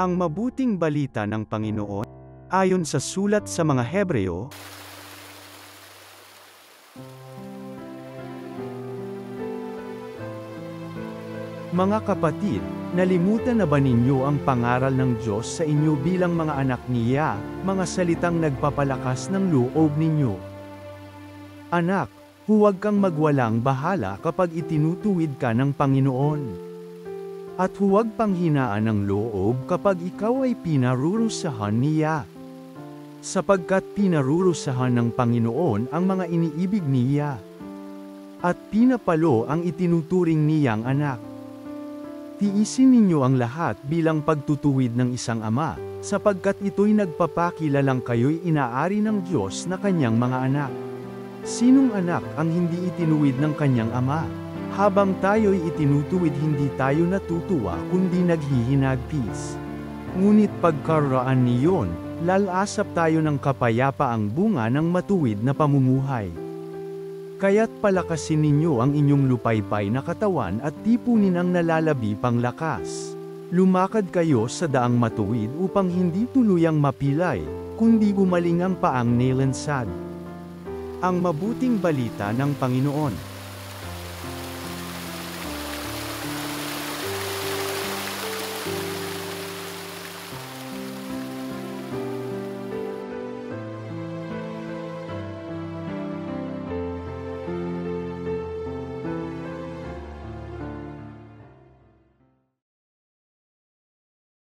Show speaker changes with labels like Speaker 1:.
Speaker 1: Ang mabuting balita ng Panginoon, ayon sa sulat sa mga Hebreo, mga kapatid, nalimutan na ba ninyo ang pangaral ng Diyos sa inyo bilang mga anak niya, mga salitang nagpapalakas ng loob ninyo? Anak, huwag kang magwalang bahala kapag itinutuwid ka ng Panginoon. At huwag panghinaan ng loob kapag ikaw ay pinarurusahan niya. Sapagkat pinarurusahan ng Panginoon ang mga iniibig niya. At pinapalo ang itinuturing niyang anak. Tiisin ninyo ang lahat bilang pagtutuwid ng isang ama, sapagkat ito'y nagpapakilalang kayo'y inaari ng Diyos na kanyang mga anak. Sinong anak ang hindi itinuwid ng kanyang ama? Habang tayo'y itinutuwid hindi tayo natutuwa kundi naghihinagpis. Ngunit pagkaraan niyon, lalasap tayo ng kapayapaang bunga ng matuwid na pamumuhay. Kaya't palakasin ninyo ang inyong lupaypay na katawan at tipunin ang nalalabi pang lakas. Lumakad kayo sa daang matuwid upang hindi tuluyang mapilay, kundi gumaling ang paang nilansad. Ang mabuting balita ng Panginoon.